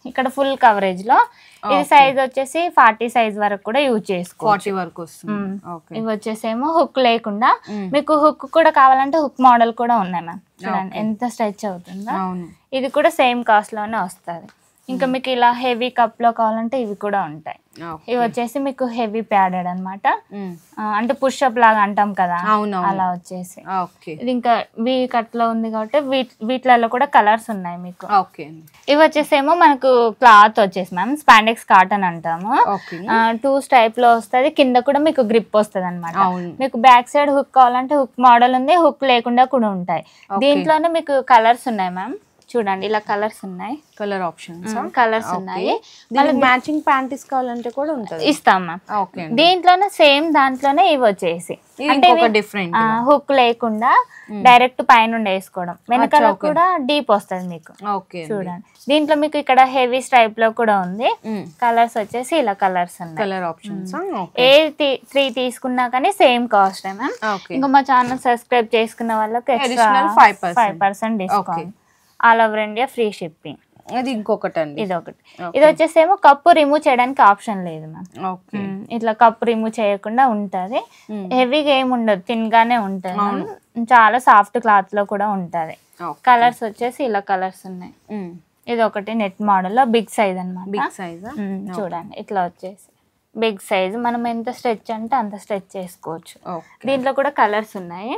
ఇక్కడ ఫుల్ కవరేజ్ లో. ఇది సైజ్ వచ్చేసి 40 సైజ్ వరకు కూడా యూజ్ చేసుకోవచ్చు. 40 వరకు వస్తుంది. ఇవి వచ్చేసేమో హుక్ లేకుండా మీకు హుక్ కూడా కావాలంటే హుక్ మోడల్ కూడా ఉన్నాయి మ్యామ్. చూడండి ఎంత స్ట్రెచ్ అవుతుందో. ఇది కూడా సేమ్ కాస్ట్ లోనే వస్తుంది. ఇంకా మీకు ఇలా హెవీ కప్ లో కావాలంటే ఇవి కూడా ఉంటాయి. ఇవి వచ్చేసి మీకు హెవీ ప్యాడెడ్ అన్నమాట. అంటే పుష్అప్ లాగా అంటాం కదా, అలా వచ్చేసి ఇది ఇంకా వీ కట్ లో ఉంది కాబట్టి వీటిలలో కూడా కలర్స్ ఉన్నాయి మీకు. ఇవి వచ్చేసేమో మనకు క్లాత్ వచ్చేసి మ్యామ్ స్పాండెక్స్ కాటన్ అంటాము. 2 టైప్ లో వస్తుంది, కింద కూడా మీకు గ్రిప్ వస్తుంది అనమాట. మీకు బ్యాక్ సైడ్ హుక్ కావాలంటే హుక్ మోడల్ ఉంది, హుక్ లేకుండా కూడా ఉంటాయి. దీంట్లోనే మీకు కలర్స్ ఉన్నాయి మ్యామ్, చూడండి ఇలా కలర్స్ ఉన్నాయి, కలర్ ఆప్షన్స్ కలర్స్ ఉన్నాయి. మ్యాచింగ్ ప్యాంటీస్ కావాలంటే కూడా ఉంటుంది, ఇస్తాం మ్యామ్. దీంట్లోనే సేమ్ దాంట్లోనే ఇవి వచ్చేసి అంటే డిఫరెంట్ హుక్ లేకుండా డైరెక్ట్ పైన వేసుకోవడం, వెనకాల కూడా డీప్ వస్తుంది మీకు. చూడండి దీంట్లో మీకు ఇక్కడ హెవీ స్ట్రైప్ లో కూడా ఉంది. కలర్స్ వచ్చేసి ఇలా కలర్స్ ఉన్నాయి, కలర్ ఆప్షన్స్. ఏ 3 తీసుకున్నా కానీ సేమ్ కాస్ట్ మ్యామ్. ఇంకా మా ఛానల్ సబ్స్క్రైబ్ చేసుకున్న వాళ్ళకి extra 5% discount, all over India free shipping. అది ఇంకొకటి అండి, ఇది ఒకటి. ఇది వచ్చేసేమో కప్పు రిమూవ్ చేయడానికి ఆప్షన్ లేదు మ్యామ్. ఇట్లా కప్పు రిమూవ్ చేయకుండా ఉంటది, హెవీగా ఏమి ఉండదు, థిన్ గానే ఉంటది, చాలా సాఫ్ట్ క్లాత్ లో కూడా ఉంటది. కలర్స్ వచ్చేసి ఇలా కలర్స్ ఉన్నాయి. ఇది ఒకటి నెట్ మోడల్ లో బిగ్ సైజ్ అన్నమాట. చూడండి ఇట్లా వచ్చేసి బిగ్ సైజ్, మనం ఎంత స్ట్రెచ్ అంటే అంత స్ట్రెచ్ చేసుకోవచ్చు. దీంట్లో కూడా కలర్స్ ఉన్నాయి.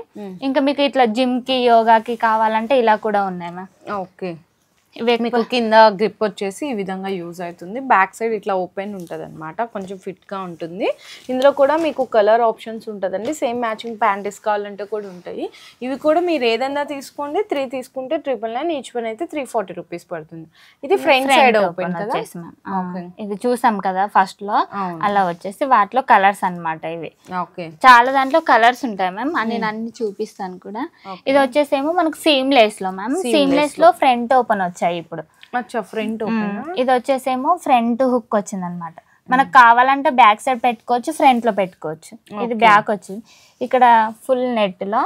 ఇంకా మీకు ఇట్లా జిమ్ కి యోగాకి కావాలంటే ఇలా కూడా ఉన్నాయి మ్యామ్. ఓకే, మీకు కింద గ్రిప్ వచ్చేసి ఈ విధంగా యూజ్ అవుతుంది, బ్యాక్ సైడ్ ఇట్లా ఓపెన్ ఉంటుంది అనమాట, కొంచెం ఫిట్ గా ఉంటుంది. ఇందులో కూడా మీకు కలర్ ఆప్షన్స్ ఉంటుందండి, సేమ్ మ్యాచింగ్ ప్యాంటీస్ కావాలంటే కూడా ఉంటాయి. ఇవి కూడా మీరు ఏదైనా తీసుకోండి, 3 తీసుకుంటే 999, ఈచ్ వన్ అయితే 340 రూపీస్ పడుతుంది. ఇది ఫ్రంట్ సైడ్ ఓపెన్ కదా, ఇది చూసాం కదా ఫస్ట్ లో, అలా వచ్చేసి వాటిలో కలర్స్ అన్నమాట ఇవి. ఓకే, చాలా దాంట్లో కలర్స్ ఉంటాయి మ్యామ్, నేను అన్ని చూపిస్తాను కూడా. ఇది వచ్చేసేమో మనకు సీమ్లెస్ లో మ్యామ్, సీమ్లెస్ లో ఫ్రంట్ ఓపెన్ వచ్చాయి ఇప్పుడు. ఫ్రంట్ ఇది వచ్చేసేమో ఫ్రంట్ హుక్ వచ్చింది అనమాట, మనకు కావాలంటే బ్యాక్ సైడ్ పెట్టుకోవచ్చు, ఫ్రంట్ లో పెట్టుకోవచ్చు. ఇది బ్యాక్ వచ్చింది, ఇక్కడ ఫుల్ నెట్ లో.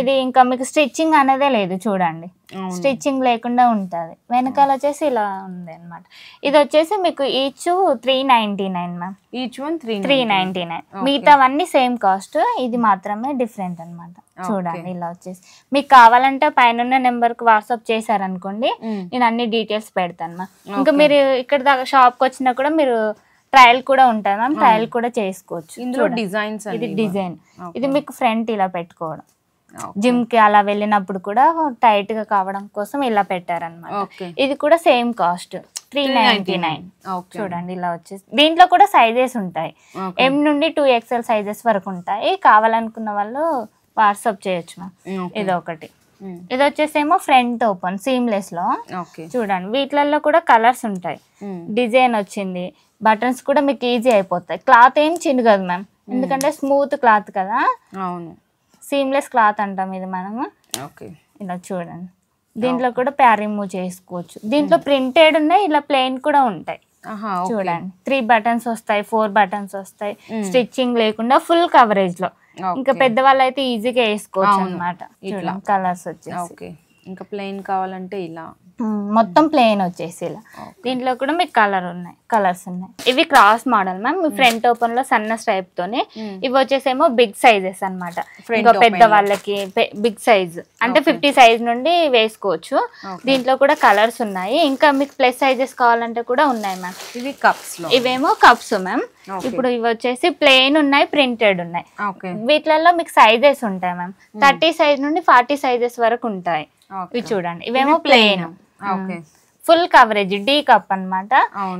ఇది ఇంకా మీకు స్టిచ్చింగ్ అనేదే లేదు, చూడండి స్టిచ్చింగ్ లేకుండా ఉంటది. వెనకాల వచ్చేసి ఇలా ఉంది అనమాట. ఇది వచ్చేసి మీకు ఈచ్ 399 మ్యామ్, ఈచ్ వన్ 399. మిగతావన్నీ సేమ్ కాస్ట్, ఇది మాత్రమే డిఫరెంట్ అనమాట. చూడండి ఇలా వచ్చేసి మీకు కావాలంటే పైన నెంబర్ కి వాట్సాప్ చేశారనుకోండి, నేను అన్ని డీటెయిల్స్ పెడతాను మ్యామ్. ఇంకా మీరు ఇక్కడ దాకా షాప్ కి వచ్చినా కూడా మీరు ట్రయల్ కూడా ఉంటుంది మ్యామ్, ట్రయల్ కూడా చేసుకోవచ్చు. ఇది డిజైన్, ఇది మీకు ఫ్రంట్ ఇలా పెట్టుకోవడం, జిమ్ కి అలా వెళ్ళినప్పుడు కూడా టైట్ గా కావడం కోసం ఇలా పెట్టారనమాట. ఇది కూడా సేమ్ కాస్ట్ 399. చూడండి ఇలా వచ్చేసి దీంట్లో కూడా సైజెస్ ఉంటాయి, M నుండి 2XL సైజెస్ వరకు ఉంటాయి. కావాలనుకున్న వాళ్ళు వాట్సాప్ చేయొచ్చు మ్యామ్. ఇది ఒకటి. ఇది వచ్చేసేమో ఫ్రంట్ ఓపెన్ సీమ్లెస్ లో. చూడండి వీటిలలో కూడా కలర్స్ ఉంటాయి, డిజైన్ వచ్చింది, బటన్స్ కూడా మీకు ఈజీ అయిపోతాయి. క్లాత్ ఏం చిన్నగదు మ్యామ్, ఎందుకంటే స్మూత్ క్లాత్ కదా, సీమ్లెస్ క్లాత్ అంటాం ఇది మనము. ఇలా చూడండి దీంట్లో కూడా ప్యార్ రిమూవ్ చేసుకోవచ్చు. దీంట్లో ప్రింటెడ్ ఉన్నాయి, ఇలా ప్లెయిన్ కూడా ఉంటాయి. చూడండి 3 బటన్స్ వస్తాయి, 4 బటన్స్ వస్తాయి, స్టిచ్చింగ్ లేకుండా ఫుల్ కవరేజ్ లో. ఇంకా పెద్దవాళ్ళు అయితే ఈజీగా వేసుకోవచ్చు అన్నమాట. ఇట్లా కలర్స్ వచ్చేసి ఇంకా ప్లెయిన్ కావాలంటే ఇలా మొత్తం ప్లెయిన్ వచ్చేసి ఇలా. దీంట్లో కూడా మీకు కలర్స్ ఉన్నాయి. ఇవి cross model ma'am, front open లో సన్న స్ట్రైప్ తోనే. ఇవి వచ్చేసేమో బిగ్ సైజెస్ అన్నమాట, ఇంకా పెద్ద వాళ్ళకి బిగ్ సైజ్ అంటే 50 సైజ్ నుండి వేసుకోవచ్చు. దీంట్లో కూడా కలర్స్ ఉన్నాయి. ఇంకా మీకు ప్లస్ సైజెస్ కావాలంటే కూడా ఉన్నాయి మ్యామ్. ఇవి కప్స్ లో, ఇవేమో కప్స్ మ్యామ్. ఇప్పుడు ఇవి వచ్చేసి ప్లెయిన్ ఉన్నాయి, ప్రింటెడ్ ఉన్నాయి. వీటిలలో మీకు సైజెస్ ఉంటాయి మ్యామ్, 30 సైజ్ నుండి 40 సైజెస్ వరకు ఉంటాయి. ఇవి చూడండి, ఇవేమో plain full coverage D cup అన్నమాట.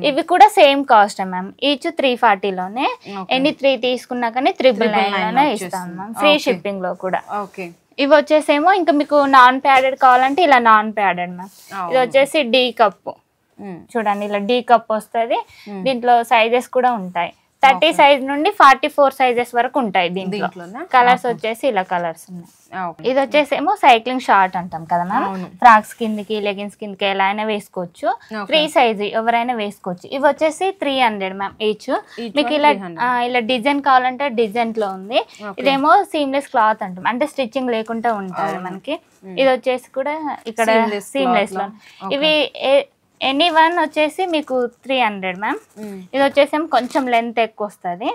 ఇవి కూడా సేమ్ కాస్ట్ మ్యామ్, ఈచ్ 340 లోనే. ఎన్ని 3 తీసుకున్నా కానీ 999 లోనే ఇస్తాం మ్యామ్, ఫ్రీ షిప్పింగ్ లో కూడా. ఇవి వచ్చేసేమో ఇంకా మీకు నాన్ ప్యాడెడ్ కావాలంటే ఇలా నాన్ ప్యాడెడ్ మ్యామ్. ఇది వచ్చేసి డి కప్, చూడండి ఇలా డి కప్ వస్తుంది. దీంట్లో సైజెస్ కూడా ఉంటాయి, 30 సైజ్ నుండి 44 సైజెస్ వరకు ఉంటాయి. దీంట్లో కలర్స్ వచ్చేసి ఇలా కలర్స్ ఉన్నాయి. ఇది వచ్చేసేమో సైక్లింగ్ షార్ట్ అంటాం కదా మ్యామ్, ఫ్రాక్స్ కిందకి లెగిన్స్ కిందకి ఎలా అయినా వేసుకోవచ్చు, 3 సైజ్ ఎవరైనా వేసుకోవచ్చు. ఇవి వచ్చేసి 300 మ్యామ్ ఈచ్. మీకు ఇలా డిజైన్ కావాలంటే డిజైన్ లో ఉంది. ఇదేమో సీమ్లెస్ క్లాత్ అంటాం, అంటే స్టిచ్చింగ్ లేకుండా ఉంటుంది మనకి. ఇది వచ్చేసి కూడా ఇక్కడ సీమ్లెస్ లో. ఇవి ఎనీ వన్ వచ్చేసి మీకు 300 మ్యామ్. ఇది వచ్చేసి కొంచెం లెంత్ ఎక్కువ వస్తుంది,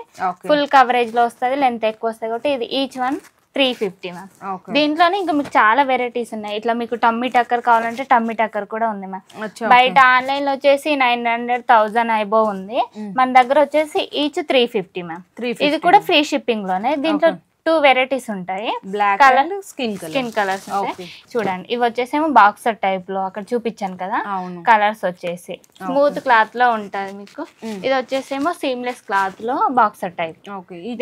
ఫుల్ కవరేజ్ లో వస్తుంది, లెంత్ ఎక్కువ వస్తుంది కాబట్టి ఇది ఈచ్ వన్ 350 మ్యామ్. దీంట్లోనే ఇంకా మీకు చాలా వెరైటీస్ ఉన్నాయి. ఇట్లా మీకు టమ్మీ టక్కర్ కావాలంటే టమ్మీ టక్కర్ కూడా ఉంది మ్యామ్. బయట ఆన్లైన్ లో వచ్చేసి 900,000 అబోవ్ ఉంది. మన దగ్గర వచ్చేసి ఈచ్ 350 మ్యామ్. ఇది కూడా ఫ్రీ షిప్పింగ్ లోనే. దీంట్లో 2 వెరైటీస్ ఉంటాయి, బ్లాక్ కలర్ స్కిన్ కలర్స్ ఉంటాయి. చూడండి ఇవి వచ్చేసేమో బాక్సర్ టైప్ లో అక్కడ చూపించాను కదా, కలర్స్ వచ్చేసి స్మూత్ క్లాత్ లో ఉంటది మీకు. ఇది వచ్చేసేమో సీమ్లెస్ క్లాత్ లో బాక్సర్ టైప్.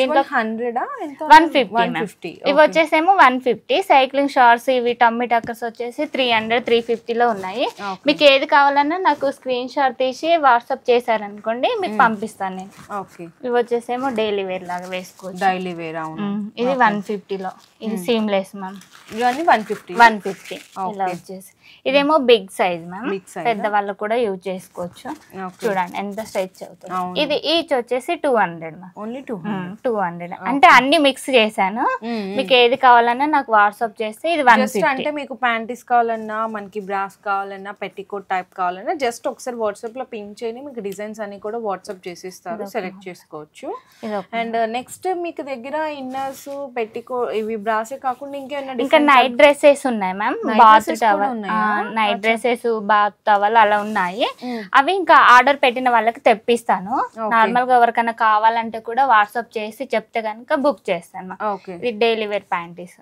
దీంట్లో 150. ఇవి వచ్చేసేమో 150. సైక్లింగ్ షార్ట్స్ ఇవి టమ్మీ టక్కర్స్ వచ్చేసి 300, 350 లో ఉన్నాయి. మీకు ఏది కావాలన్నా నాకు స్క్రీన్ షాట్ తీసి వాట్సాప్ చేశారనుకోండి మీకు పంపిస్తాను నేను. ఇవి వచ్చేసేమో డైలీ వేర్ లాగా వేసుకోవచ్చు. Daily wear. అవును. ఇది 150 లో. ఇది సీమ్లెస్ మ్యామ్. ఇవన్నీ 150. ఇలా వచ్చేసి ఇదేమో బిగ్ సైజ్ మ్యామ్. పెద్ద వాళ్ళు కూడా యూజ్ చేసుకోవచ్చు. చూడండి ఎంత స్ట్రెచ్ అవుతుంది. ఇది ఈచ్ వచ్చేసి 200 మ్యామ్. ఓన్లీ 200 అంటే అన్ని మిక్స్ చేశాను. మీకు ఏది కావాలన్నా నాకు వాట్సాప్ చేస్తే ఇది 150. అంటే మీకు ప్యాంటీస్ కావాలన్నా, మనకి బ్రాస్ కావాలన్నా, పెట్టికోట్ టైప్ కావాలన్నా జస్ట్ ఒకసారి వాట్సాప్ లో పింక్ చేయని మీకు డిజైన్స్ అన్ని కూడా వాట్సాప్ చేసిస్తారు, సెలెక్ట్ చేసుకోవచ్చు. అండ్ నెక్స్ట్ మీకు దగ్గర ఇన్నర్స్, పెట్టికో ఇవి బ్రాసే కాకుండా ఇంకా నైట్ డ్రెస్సెస్ ఉన్నాయి ma'am. Bath towel, night dresses, bath towel అలా ఉన్నాయి. అవి ఇంకా ఆర్డర్ పెట్టిన వాళ్ళకి తెప్పిస్తాను. నార్మల్ గా ఎవరికైనా కావాలంటే కూడా వాట్సాప్ చేసి చెప్తే కనుక బుక్ చేస్తాను. ఇది డైలీ వేర్ ప్యాంటీస్.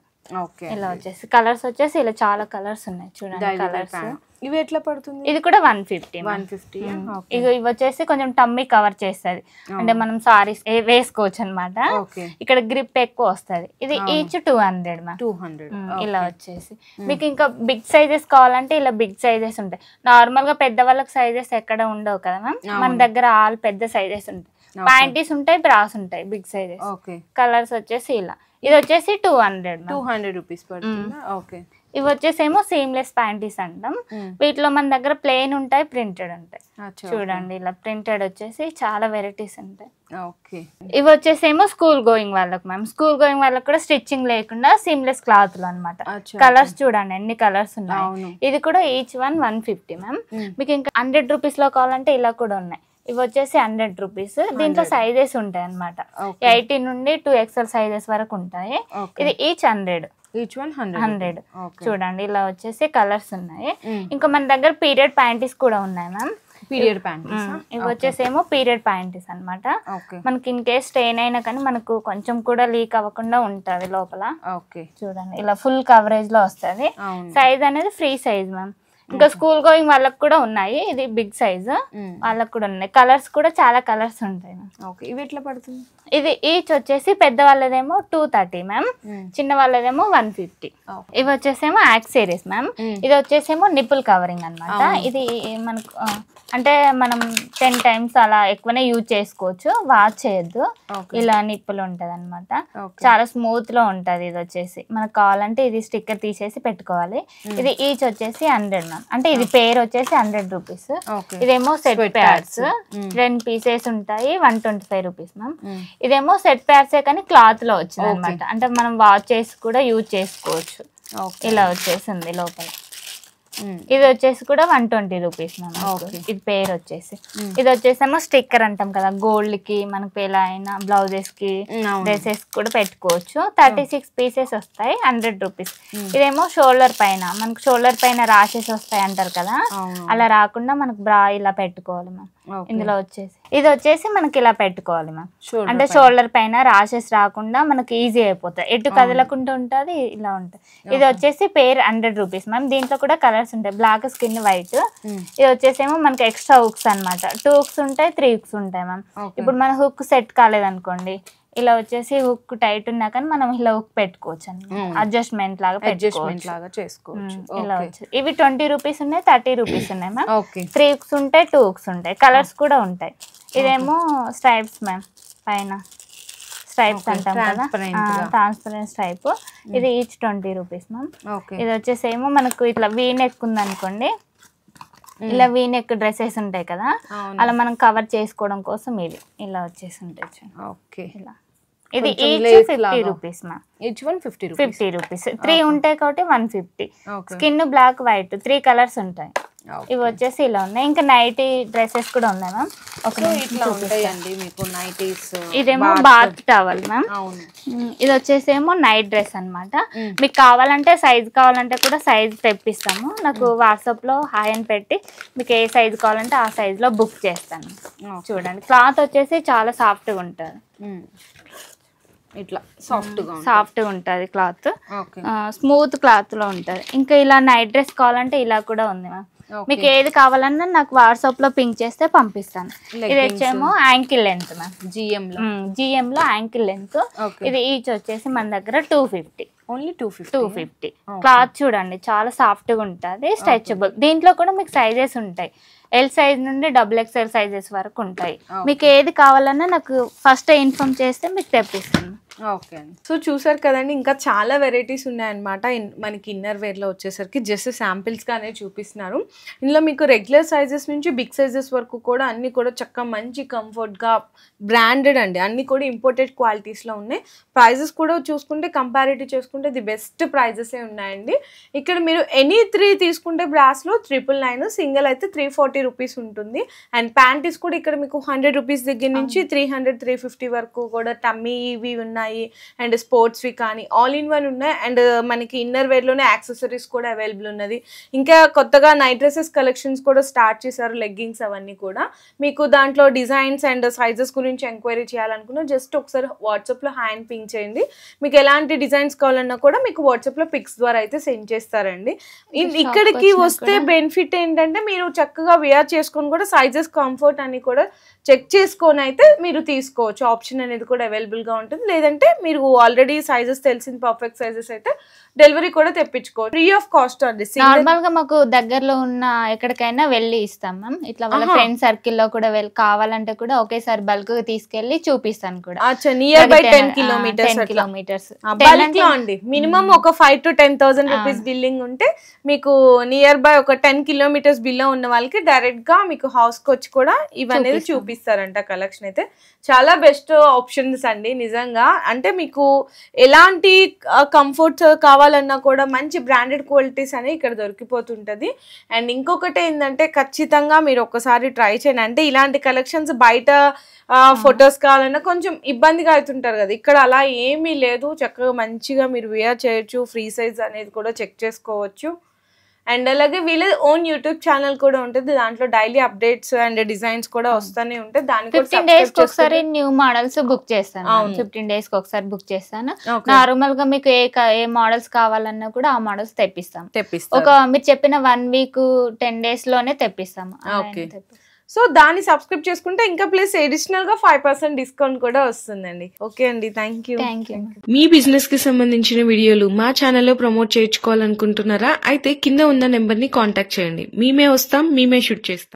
ఇలా వచ్చేసి కలర్స్ వచ్చేసి ఇలా చాలా కలర్స్ ఉన్నాయి చూడండి. కలర్స్ ఇవి ఎట్లా పడుతుంది? ఇది కూడా 150. ఇవి వచ్చేసి కొంచెం టమ్మీ కవర్ చేస్తుంది, అంటే మనం సారీస్ వేసుకోవచ్చు అనమాట. ఇక్కడ గ్రిప్ ఎక్కువ వస్తుంది. ఇది ఈచ్ 200 మ్యామ్. 200. ఇలా వచ్చేసి మీకు ఇంకా బిగ్ సైజెస్ కావాలంటే ఇలా బిగ్ సైజెస్ ఉంటాయి. నార్మల్ గా పెద్ద వాళ్ళకి సైజెస్ ఎక్కడ ఉండవు కదా మ్యామ్. మన దగ్గర ఆల్ పెద్ద సైజెస్ ఉంటాయి. ప్యాంటీస్ ఉంటాయి, బ్రాస్ ఉంటాయి, బిగ్ సైజెస్. కలర్స్ వచ్చేసి ఇలా. ఇది వచ్చేసి 200 రూపీస్ పడుతుంది. ఓకే. ఇవి వచ్చేసేమో సీమ్లెస్ ప్యాంటీస్ అంటాం. వీటిలో మన దగ్గర ప్లెయిన్ ఉంటాయి, ప్రింటెడ్ ఉంటాయి. చూడండి ఇలా ప్రింటెడ్ వచ్చేసి చాలా వెరైటీస్ ఉంటాయి. ఇవి వచ్చేసేమో స్కూల్ గోయింగ్ వాళ్ళకి మ్యామ్. స్కూల్ గోయింగ్ వాళ్ళకి కూడా స్టిచ్చింగ్ లేకుండా సీమ్లెస్ క్లాత్ లో అనమాట. కలర్స్ చూడండి ఎన్ని కలర్స్ ఉన్నాయి. ఇది కూడా ఈచ్ 150 మ్యామ్. మీకు ఇంకా 100 రూపీస్ లో కావాలంటే ఇలా కూడా ఉన్నాయి. ఇవి వచ్చేసి 100 రూపీస్. దీంట్లో సైజెస్ ఉంటాయి అనమాట. 80 నుండి 2XL సైజెస్ వరకు ఉంటాయి. ఇది ఈచ్ 100. చూడండి ఇలా వచ్చేసి కలర్స్ ఉన్నాయి. ఇంకా మన దగ్గర పీరియడ్ ప్యాంటీస్ కూడా ఉన్నాయి మ్యామ్. పీరియడ్ ప్యాంటీస్ ఇవి వచ్చేసేమో పీరియడ్ ప్యాంటీస్ అనమాట. మనకి ఇన్ కేస్ స్టెయిన్ అయినా కానీ మనకు కొంచెం కూడా లీక్ అవ్వకుండా ఉంటది లోపల. చూడండి ఇలా ఫుల్ కవరేజ్ లో వస్తుంది. సైజ్ అనేది ఫ్రీ సైజ్ మ్యామ్. ఇంకా స్కూల్ గోయింగ్ వాళ్ళకి కూడా ఉన్నాయి. ఇది బిగ్ సైజ్ వాళ్ళకి కూడా ఉన్నాయి. కలర్స్ కూడా చాలా కలర్స్ ఉంటాయి. ఇవి ఎట్లా పడుతుంది? ఇది ఈచ్ వచ్చేసి పెద్ద వాళ్ళదేమో 230 మ్యామ్. చిన్న వాళ్ళదేమో 150. ఇవి వచ్చేసేమో యాక్సెసరీస్ మ్యామ్. ఇది వచ్చేసేమో నిపుల్ కవరింగ్ అనమాట. ఇది మనకు అంటే మనం 10 times అలా ఎక్కువనే యూజ్ చేసుకోవచ్చు. వాచ్ చేయొద్దు. ఇలా నిప్పులు ఉంటది అనమాట. చాలా స్మూత్ లో ఉంటది. ఇది వచ్చేసి మనకు కావాలంటే ఇది స్టిక్కర్ తీసేసి పెట్టుకోవాలి. ఇది ఈచ్ వచ్చేసి 100 మ్యామ్. అంటే ఇది పేర్ వచ్చేసి 100 రూపీస్. ఇదేమో సెట్ ప్యాడ్స్ 2 pieces ఉంటాయి, 125 రూపీస్ మ్యామ్. ఇదేమో సెట్ ప్యాడ్సే కానీ క్లాత్ లో వచ్చింది అనమాట. అంటే మనం వాచ్ చేసి కూడా యూజ్ చేసుకోవచ్చు. ఇలా వచ్చేసింది లోపల. ఇది వచ్చేసి కూడా 120 రూపీస్ మ్యామ్. ఇది పేరు వచ్చేసి. ఇది వచ్చేసేమో స్టిక్కర్ అంటాం కదా, గోల్డ్ కి మనకు ఎలా అయినా బ్లౌజెస్ కి డ్రెస్సెస్ కూడా పెట్టుకోవచ్చు. 36 pieces వస్తాయి, 100 రూపీస్. ఇదేమో షోల్డర్ పైన మనకు షోల్డర్ పైన రాషెస్ వస్తాయి అంటారు కదా, అలా రాకుండా మనకు బ్రా ఇలా పెట్టుకోవాలి మ్యామ్. ఇందులో వచ్చేసి ఇది వచ్చేసి మనకి ఇలా పెట్టుకోవాలి మ్యామ్. అంటే షోల్డర్ పైన రాషెస్ రాకుండా మనకి ఈజీ అయిపోతాయి, ఎటు కదలకుండా ఉంటుంది. ఇలా ఉంటుంది. ఇది వచ్చేసి పేర్ 100 రూపీస్ మ్యామ్. దీంట్లో కూడా కలర్స్ ఉంటాయి, బ్లాక్, స్కిన్ వైట్. ఇది వచ్చేసేమో మనకి ఎక్స్ట్రా హుక్స్ అనమాట. 2 hooks ఉంటాయి, 3 hooks ఉంటాయి మ్యామ్. ఇప్పుడు మన హుక్ సెట్ కాలేదనుకోండి, ఇలా వచ్చేసి హుక్ టైట్ ఉన్నా కానీ మనం ఇలా హుక్ పెట్టుకోవచ్చు అన్నమాట. అడ్జస్ట్మెంట్ లాగా చేసుకోవచ్చు. ఇలా వచ్చి ఇవి 20 రూపీస్ ఉన్నాయి, 30 రూపీస్ ఉన్నాయి మ్యామ్. 3 hooks ఉంటాయి, 2 hooks ఉంటాయి. కలర్స్ కూడా ఉంటాయి. ఇదేమో స్ట్రైప్స్ మ్యామ్. పైన స్ట్రైప్స్ అంటాం కదా, ట్రాన్స్పరెంట్ స్ట్రైప్. ఇది ఈచ్ 20 రూపీస్ మ్యామ్. ఇది వచ్చేసేమో మనకు ఇట్లా వీ నెక్ ఉందనుకోండి, ఇలా వీ నెక్ డ్రెస్సెస్ ఉంటాయి కదా, అలా మనం కవర్ చేసుకోవడం కోసం ఇవి ఇలా వచ్చేసి ఉంటాయి. ఇలా ఇది ఈచ్ 50 రూపీస్ మ్యామ్. 50 రూపీస్. 3 ఉంటాయి కాబట్టి 150. స్కిన్, బ్లాక్, వైట్ 3 కలర్స్ ఉంటాయి. ఇవి వచ్చేసి ఇలా ఉన్నాయి. ఇంకా నైటీ డ్రెస్సెస్ కూడా ఉన్నాయి మ్యామ్. ఇట్లా ఉంటాయండి మీకు నైటీస్. ఇదేమో బాత్ టవల్ మ్యామ్. ఇది వచ్చేసేమో నైట్ డ్రెస్ అన్నమాట. మీకు కావాలంటే సైజ్ కావాలంటే కూడా సైజ్ తెప్పిస్తాము. నాకు వాట్సాప్ లో హాయ్ అని పెట్టి మీకు ఏ సైజ్ కావాలంటే ఆ సైజ్ లో బుక్ చేస్తాను. చూడండి క్లాత్ వచ్చేసి చాలా సాఫ్ట్ గా ఉంటుంది. ఇట్లా సాఫ్ట్ గా ఉంటది క్లాత్, స్మూత్ క్లాత్ లో ఉంటది. ఇంకా ఇలా నైట్ డ్రెస్ కావాలంటే ఇలా కూడా ఉంది మ్యామ్. మీకు ఏది కావాలన్నా నాకు వాట్సాప్ లో పింక్ చేస్తే పంపిస్తాను. ఇది వచ్చేమో యాంకిల్ లెంత్ మ్యామ్. జిఎం లో యాంకిల్ లెంత్. ఇది ఈచ్ వచ్చేసి మన దగ్గర 250. ఓన్లీ 250. క్లాత్ చూడండి చాలా సాఫ్ట్ గా ఉంటది, స్ట్రెచబుల్. దీంట్లో కూడా మీకు సైజెస్ ఉంటాయి. ఎల్ సైజ్ నుండి XXL సైజెస్ వరకు ఉంటాయి. మీకు ఏది కావాలన్నా నాకు ఫస్ట్ ఇన్ఫార్మ్ చేస్తే మీకు తెప్పిస్తాను. ఓకే అండి. సో చూసారు కదండి, ఇంకా చాలా వెరైటీస్ ఉన్నాయన్నమాట. మనకి ఇన్నర్ వేర్లో వచ్చేసరికి జస్ట్ శాంపిల్స్గానే చూపిస్తున్నారు. ఇందులో మీకు రెగ్యులర్ సైజెస్ నుంచి బిగ్ సైజెస్ వరకు కూడా అన్నీ కూడా చక్కగా మంచి కంఫర్ట్గా బ్రాండెడ్ అండి. అన్నీ కూడా ఇంపోర్టెడ్ క్వాలిటీస్లో ఉన్నాయి. ప్రైజెస్ కూడా చూసుకుంటే కంపారిటివ్ చేసుకుంటే ది బెస్ట్ ప్రైజెసే ఉన్నాయండి. ఇక్కడ మీరు ఎనీ 3 తీసుకుంటే బ్రాస్లో 999, సింగిల్ అయితే 340 రూపీస్ ఉంటుంది. అండ్ ప్యాంటీస్ కూడా ఇక్కడ మీకు 100 రూపీస్ దగ్గర నుంచి 300, 350 వరకు కూడా టమ్మీ ఇవి ఉన్నాయి. అండ్ స్పోర్ట్స్ వి కానీ ఆల్ ఇన్ వన్ ఉన్నాయి. అండ్ మనకి ఇన్నర్ వేర్ లోనే యాక్సెసరీస్ కూడా అవైలబుల్ ఉన్నది. ఇంకా కొత్తగా నైట్ డ్రెస్సెస్ కలెక్షన్స్ కూడా స్టార్ట్ చేశారు, లెగ్గింగ్స్ అవన్నీ కూడా. మీకు దాంట్లో డిజైన్స్ అండ్ సైజెస్ గురించి ఎంక్వైరీ చేయాలనుకున్నా జస్ట్ ఒకసారి వాట్సాప్ లో హ్యాండ్ పింక్ చేయండి. మీకు ఎలాంటి డిజైన్స్ కావాలన్నా కూడా మీకు వాట్సాప్ లో పిక్స్ ద్వారా అయితే సెండ్ చేస్తారండి. ఇక్కడికి వస్తే బెనిఫిట్ ఏంటంటే మీరు చక్కగా వేర్ చేసుకొని కూడా సైజెస్ కంఫర్ట్ అని కూడా చెక్ చేసుకొని అయితే మీరు తీసుకోవచ్చు. ఆప్షన్ అనేది కూడా అవైలబుల్ గా ఉంటుంది. లేదంటే మీరు ఆల్రెడీ సైజెస్ తెలిసిన పర్ఫెక్ట్ సైజెస్ అయితే డెలివరీ కూడా తెప్పించుకోవచ్చు. ఫ్రీ ఆఫ్ కాస్ట్ అండి. నార్మల్ గా మాకు దగ్గరలో ఉన్న ఎక్కడికైనా వెళ్ళి ఇస్తాం మ్యామ్. ఇట్లా వాళ్ళ ఫ్రెండ్ సర్కిల్ లో కూడా కావాలంటే కూడా ఒకేసారి బల్క్ గా తీసుకెళ్లి చూపిస్తాను కూడా. నియర్ బై 10 కిలోమీటర్స్ బల్క్ లో అండి. మినిమం ఒక 5,000 to 10,000 రూపీస్ బిల్లింగ్ ఉంటే మీకు నియర్ బై ఒక 10 కిలోమీటర్స్ బిల్లో ఉన్న వాళ్ళకి డైరెక్ట్ గా మీకు హౌస్ కి వచ్చి కూడా ఇవన్నీ చూపిస్తారంట. కలెక్షన్ అయితే చాలా బెస్ట్ ఆప్షన్స్ అండి నిజంగా. అంటే మీకు ఎలాంటి కంఫర్ట్స్ కావాలన్నా కూడా మంచి బ్రాండెడ్ క్వాలిటీస్ అనేవి ఇక్కడ దొరికిపోతుంటది. అండ్ ఇంకొకటి ఏంటంటే ఖచ్చితంగా మీరు ఒక్కసారి ట్రై చేయండి. అంటే ఇలాంటి కలెక్షన్స్ బయట ఫొటోస్ కావాలన్నా కొంచెం ఇబ్బందిగా అవుతుంటారు కదా, ఇక్కడ అలా ఏమీ లేదు. చక్కగా మంచిగా మీరు వేర్ చేయొచ్చు. ఫ్రీ సైజ్ అనేది కూడా చెక్ చేసుకోవచ్చు. అండ్ అలాగే వీళ్ళ ఓన్ యూట్యూబ్ ఛానల్ కూడా ఉంటుంది. దాంట్లో డైలీ అప్డేట్స్ అండ్ డిజైన్స్ కూడా వస్తూనే ఉంటాయి. దానికి 15 days కి ఒకసారి న్యూ మోడల్స్ బుక్ చేస్తాను. 15 days కి ఒకసారి బుక్ చేస్తాను. నార్మల్ గా మీకు ఏ మోడల్స్ కావాలన్నా కూడా ఆ మోడల్స్ తెప్పిస్తాం. ఒక మీరు చెప్పిన 1 week 10 days లోనే తెప్పిస్తాము. సో దాన్ని సబ్స్క్రైబ్ చేసుకుంటే ఇంకా ప్లస్ అడిషనల్ గా 5% డిస్కౌంట్ కూడా వస్తుందండి. ఓకే అండి, థ్యాంక్ యూ. మీ బిజినెస్ కి సంబంధించిన వీడియోలు మా ఛానల్లో ప్రమోట్ చేయించుకోవాలనుకుంటున్నారా? అయితే కింద ఉన్న నెంబర్ ని కాంటాక్ట్ చేయండి. మేమే వస్తాం, మేమే షూట్ చేస్తాం.